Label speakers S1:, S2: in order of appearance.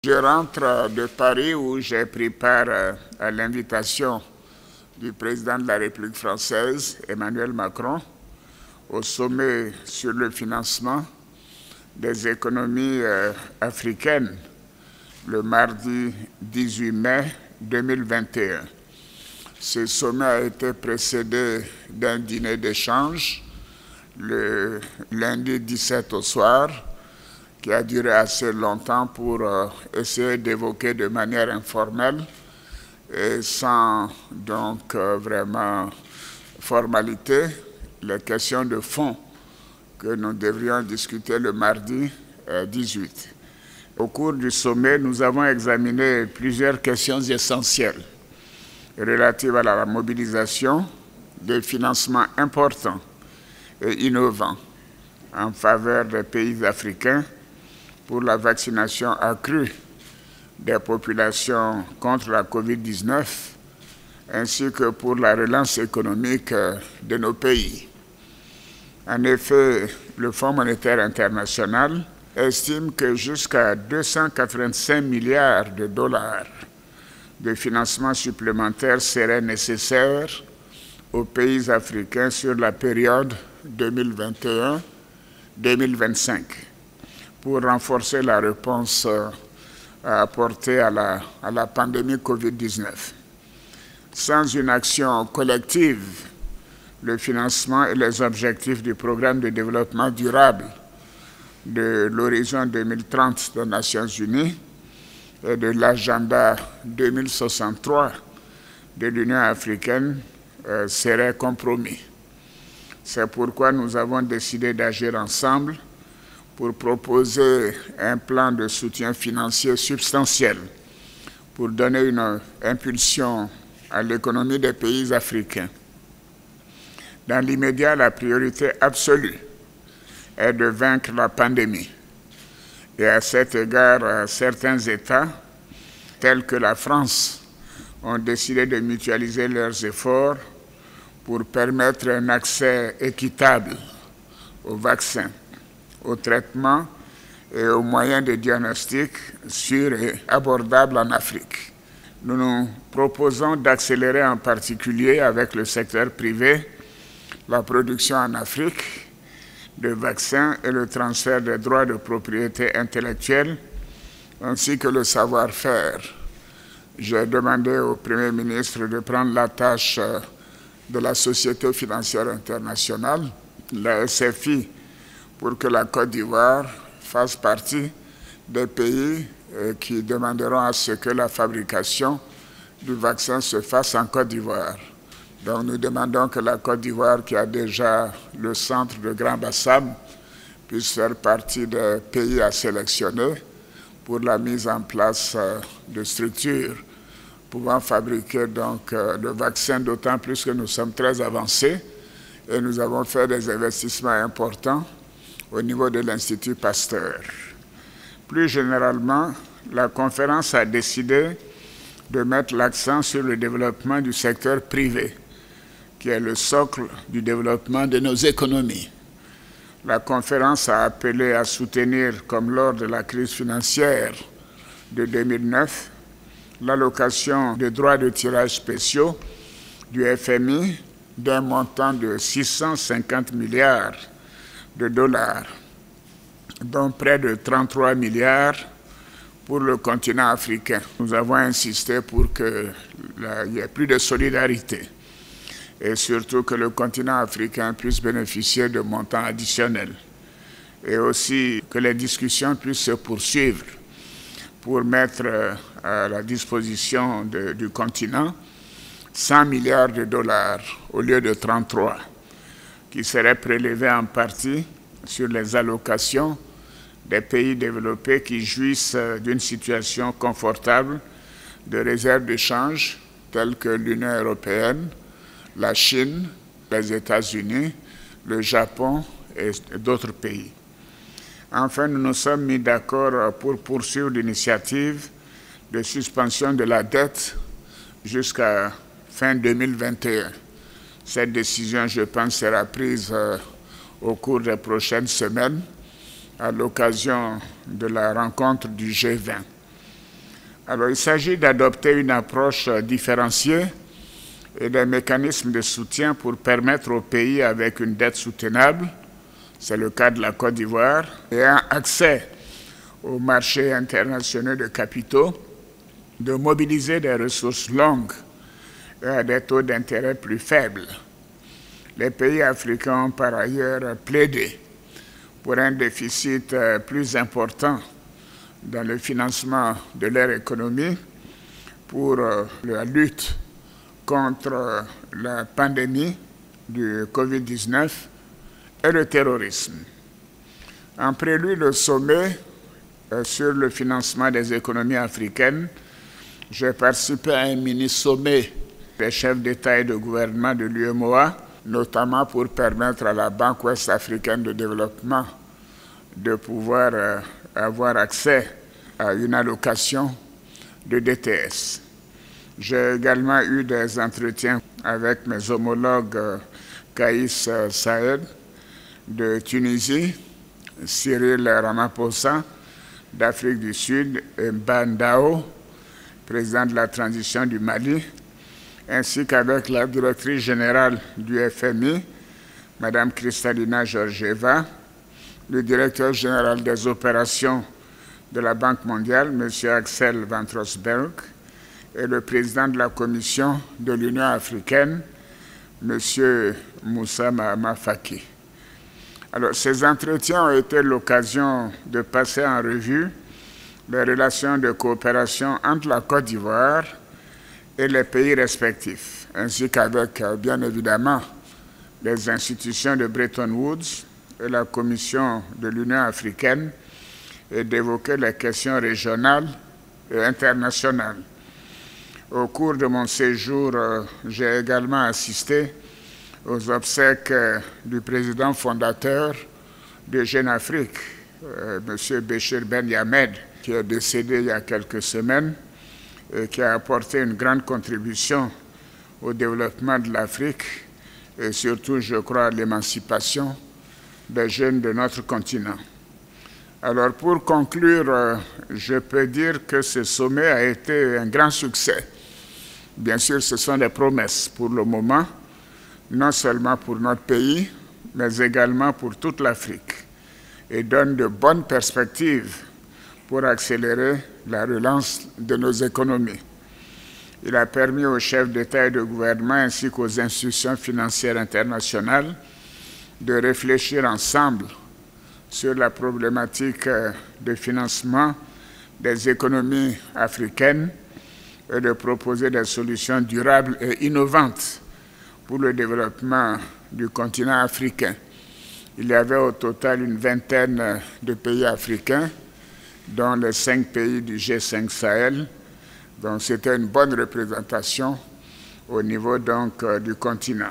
S1: Je rentre de Paris où j'ai pris part à l'invitation du président de la République française, Emmanuel Macron, au sommet sur le financement des économies africaines le mardi 18 mai 2021. Ce sommet a été précédé d'un dîner d'échange le lundi 17 au soir, qui a duré assez longtemps pour essayer d'évoquer de manière informelle et sans donc vraiment formalité les questions de fond que nous devrions discuter le mardi 18. Au cours du sommet, nous avons examiné plusieurs questions essentielles relatives à la mobilisation des financements importants et innovants en faveur des pays africains pour la vaccination accrue des populations contre la COVID-19, ainsi que pour la relance économique de nos pays. En effet, le Fonds monétaire international estime que jusqu'à 285 milliards de dollars de financement supplémentaire seraient nécessaires aux pays africains sur la période 2021-2025. pour renforcer la réponse à apporter à la pandémie COVID-19. Sans une action collective, le financement et les objectifs du programme de développement durable de l'horizon 2030 des Nations Unies et de l'agenda 2063 de l'Union africaine seraient compromis. C'est pourquoi nous avons décidé d'agir ensemble pour proposer un plan de soutien financier substantiel pour donner une impulsion à l'économie des pays africains. Dans l'immédiat, la priorité absolue est de vaincre la pandémie. Et à cet égard, certains États, tels que la France, ont décidé de mutualiser leurs efforts pour permettre un accès équitable aux vaccins, au traitement et aux moyens de diagnostic sûrs et abordables en Afrique. Nous nous proposons d'accélérer en particulier avec le secteur privé la production en Afrique de vaccins et le transfert des droits de propriété intellectuelle ainsi que le savoir-faire. J'ai demandé au Premier ministre de prendre la tâche de la Société financière internationale, la SFI, pour que la Côte d'Ivoire fasse partie des pays qui demanderont à ce que la fabrication du vaccin se fasse en Côte d'Ivoire. Donc nous demandons que la Côte d'Ivoire, qui a déjà le centre de Grand Bassam, puisse faire partie des pays à sélectionner pour la mise en place de structures pouvant fabriquer donc le vaccin, d'autant plus que nous sommes très avancés et nous avons fait des investissements importants au niveau de l'Institut Pasteur. Plus généralement, la conférence a décidé de mettre l'accent sur le développement du secteur privé, qui est le socle du développement de nos économies. La conférence a appelé à soutenir, comme lors de la crise financière de 2009, l'allocation de droits de tirage spéciaux du FMI d'un montant de 650 milliards de dollars, dont près de 33 milliards pour le continent africain. Nous avons insisté pour qu'il y ait plus de solidarité et surtout que le continent africain puisse bénéficier de montants additionnels et aussi que les discussions puissent se poursuivre pour mettre à la disposition du continent 100 milliards de dollars au lieu de 33, qui seraient prélevés en partie sur les allocations des pays développés qui jouissent d'une situation confortable de réserves de change telles que l'Union européenne, la Chine, les États-Unis, le Japon et d'autres pays. Enfin, nous nous sommes mis d'accord pour poursuivre l'initiative de suspension de la dette jusqu'à fin 2021. Cette décision, je pense, sera prise au cours des prochaines semaines à l'occasion de la rencontre du G20. Alors, il s'agit d'adopter une approche différenciée et des mécanismes de soutien pour permettre aux pays avec une dette soutenable, c'est le cas de la Côte d'Ivoire, et un accès aux marchés internationaux de capitaux, de mobiliser des ressources longues et à des taux d'intérêt plus faibles. Les pays africains ont par ailleurs plaidé pour un déficit plus important dans le financement de leur économie pour la lutte contre la pandémie du Covid-19 et le terrorisme. En prélude au sommet sur le financement des économies africaines, j'ai participé à un mini-sommet des chefs d'État et de gouvernement de l'UEMOA, notamment pour permettre à la Banque ouest africaine de développement de pouvoir avoir accès à une allocation de DTS. J'ai également eu des entretiens avec mes homologues Kaïs Saïed de Tunisie, Cyril Ramaphosa d'Afrique du Sud et Mbandao, président de la transition du Mali, ainsi qu'avec la directrice générale du FMI, Mme Kristalina Georgieva, le directeur général des opérations de la Banque mondiale, M. Axel Van Trosberg, et le président de la Commission de l'Union africaine, M. Moussa Mahama Faki. Alors, ces entretiens ont été l'occasion de passer en revue les relations de coopération entre la Côte d'Ivoire et les pays respectifs, ainsi qu'avec, bien évidemment, les institutions de Bretton Woods et la Commission de l'Union africaine, et d'évoquer les questions régionales et internationales. Au cours de mon séjour, j'ai également assisté aux obsèques du président fondateur de Jeune Afrique, M. Béchir Ben Yamed, qui est décédé il y a quelques semaines et qui a apporté une grande contribution au développement de l'Afrique et surtout, je crois, à l'émancipation des jeunes de notre continent. Alors, pour conclure, je peux dire que ce sommet a été un grand succès. Bien sûr, ce sont des promesses pour le moment, non seulement pour notre pays, mais également pour toute l'Afrique, et donne de bonnes perspectives pour accélérer la relance de nos économies. Il a permis aux chefs d'État et de gouvernement ainsi qu'aux institutions financières internationales de réfléchir ensemble sur la problématique de financement des économies africaines et de proposer des solutions durables et innovantes pour le développement du continent africain. Il y avait au total une vingtaine de pays africains, dont les 5 pays du G5 Sahel. Donc c'était une bonne représentation au niveau donc, du continent.